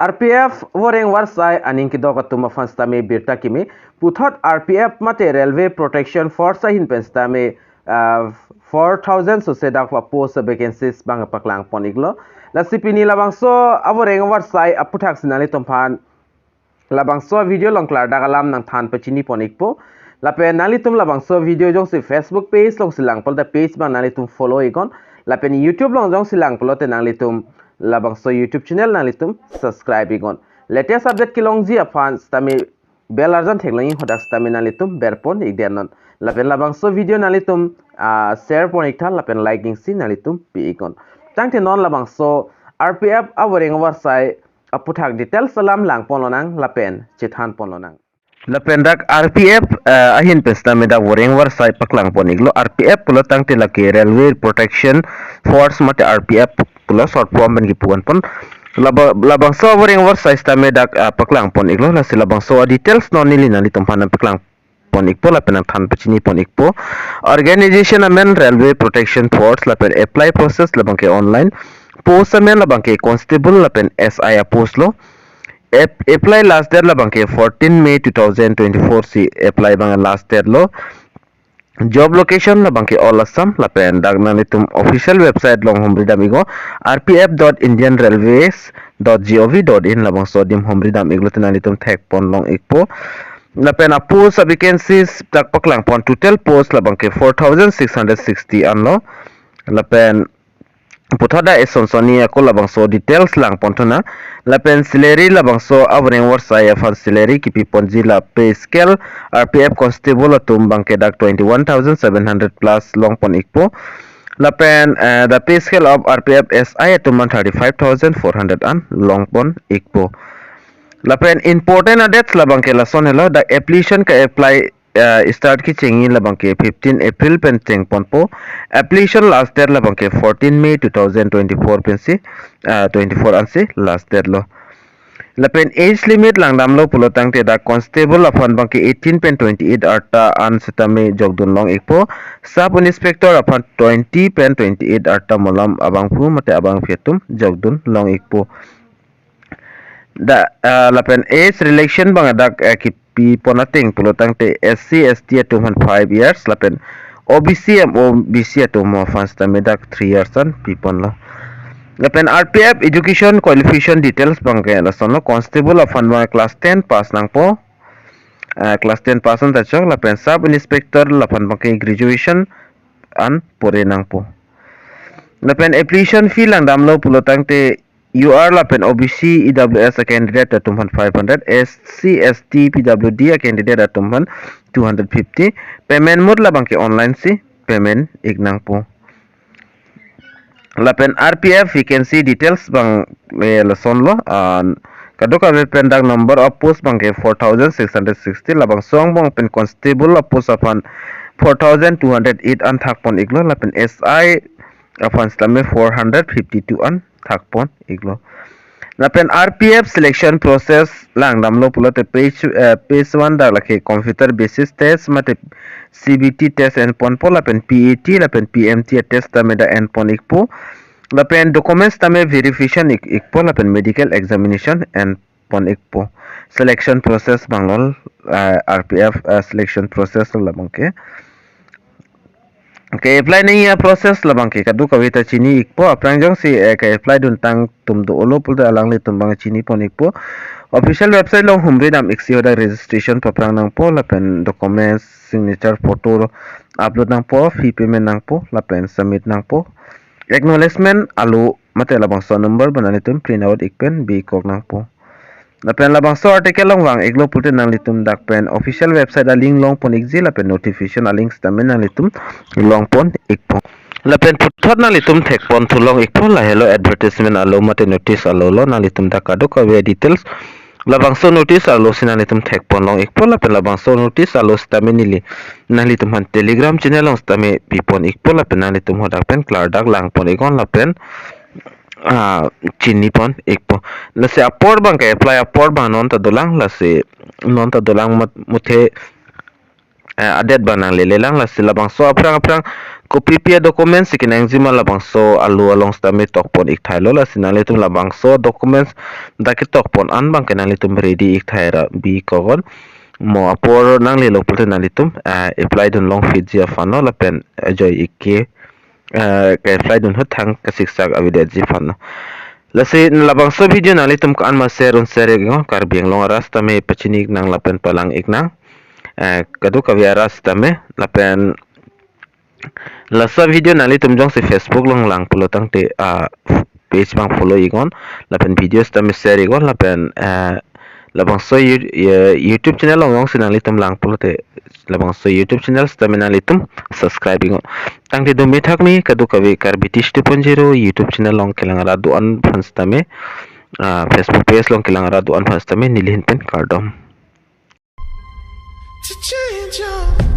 RPF Woreng Warsai aning kidoko tuma fanstame birta kimi puthot RPF mate Railway Protection Force hin penstame 4,000 so sedak wa post vacancies bang paklang poniglo la sipini labangso aworeng Warsai APHUTHAK sinali tomphan labangso video long klar dagalam nang than pachini ponikpo la pe nali tum labangso video jong si Facebook page long silang pol da page bang nali tum follow igon la pe YouTube long jong silang pol te nali tum labangso YouTube channel nalitum subscribe igon latest update kilong ji afan stami bell arjan theklangi hodak stami nalitum berpon igdenon lapen labangso video nalitum share pon ikthal lapen liking si nalitum pi igon tangte non labangso RPF aworeng warsai APHUTHAK details salam lang pononang lapen chithan pononang lapen dak RPF ahin pestame da woreng warsai paklang poniglo RPF pulo tangte laki Railway Protection Force mate RPF pulo short form ben gipuan pon labangso woreng warsai stame dak paklang pon iglo la silabangso details non nili nali tomphan paklang pon ikpo lapen than pachini pon ikpo organization amen Railway Protection Force lapen apply process labangke online post amen labangke constable lapen SI post lo apply last date labangke 14 May 2024 si apply bang last date lo job location labangke all Assam lapen dagna nitum official website long homri damigo rpf.indianrailways.gov.in labang so dim homri dam iglo tinanitum thek pon long ikpo lapen post vacancies tak paklang pon total post labangke 4,660 anlo lapen puthada esonsoni ako labangso details lang pontona lapen salary labangso aworeng warsai fan salary kipi ponji la pay scale RPF Constable atum bangke dak 21,700 plus long pon ikpo lapen the pay scale of RPF SI atum 35,400 an long pon ikpo lapen important dates labangke lason hello the application ka apply start ki chengi labangke 15 April pen cheng ponpo application last date labangke 14 May 2024 pensi 24 ansi last date lo lapen age limit langdam lo pulotang te da constable afan bangke 18 pen 28 arta an setame jogdun long ikpo sub inspector afan 20 pen 28 arta molam abang pu mate abang fetum jogdun long ikpo da lapen age relation bang adak pi ponating pulotang te SC ST atum 5 years lapen OBC OBC atum fans tamedak 3 years an pipon lo lapen RPF education qualification details bangke lason lo constable afan bang class 10 pass nang po class 10 pass an tachok lapen sub inspector lapan bangke graduation an pore nang po lapen application fee lang damlo pulotang te UR lapen OBC EWS a candidate at 500 SC ST PWD a candidate at 250 payment mode labangke online si payment ignang po lapen RPF vacancy details bang lason lo kadoka pendang number of post bangke 4,660 labang song bang pen constable of post apan 4,208 an thakpon iglo lapen SI apan stame 452 an thakpon iglo lapen RPF selection process lang damlo pulote page 1 da lakhe computer basis test mate CBT test and pon po lapen PAT lapen PMT test tame da and pon ikpo lapen documents tame verification ikpo lapen medical examination and pon ikpo selection process banglol RPF selection process labangke ke apply nahi ya process labangke kadu kawita chini ikpo aprangjong si ke apply dun tang tumdo olo pulda alang le tumbang chini pon ikpo official website long humre dam iksi hoda registration paprang nang po lapen documents signature photo upload nang po fee payment nang po lapen submit nang po acknowledgement alu mate labangso number banani tum print out ikpen bi kok nang po lapen labangso article long wang iglo pulte nang litum dakpen official website a link long pon igzi lapen notification a links tamen nang litum long pon ikpo lapen puthot nang litum thek pon thulong ikpo la hello advertisement alo mate notice alo lo nang litum dakado ka we details labangso notice alo sinang litum thek pon long ikpo lapen labangso notice alo stamen nili nang litum han telegram channel long stame pipon ikpo lapen nang litum hodakpen klar dak lang pon ikon lapen chini pon ikpo lase apor bang ke apply apor bang non ta dolang lase non ta dolang muthe adet banang le lelang lase labang so aprang Kopi pia dokumen sikin engzima labangso alu along stami tokpon ikthai lola sinali tum labangso documents daki tokpon anbang kenali tum ready ikthai ra bi kogon mo apor nang le lokpul nali tum apply dun long fit jia fano la pen joy ikke ka apply dun hutang ka siksak avide ji fano la se labangso video nali tum kan ma share un share go kar biang long rasta me pachinik nang la pen palang iknang kadu kavia rasta me la pen lasa video nali tum jong si Facebook long lang pulo tang te page bang follow igon lapen videos tam share igon lapen labang so YouTube channel long si nali tum lang pulo te labang so YouTube channel tam nali tum subscribe igon tang te dumi thak mi kadu kavi kar bitish 2.0 YouTube channel long kelang ra du an phans tame Facebook page long kelang ra du an phans tame nilhin pen kardom to change your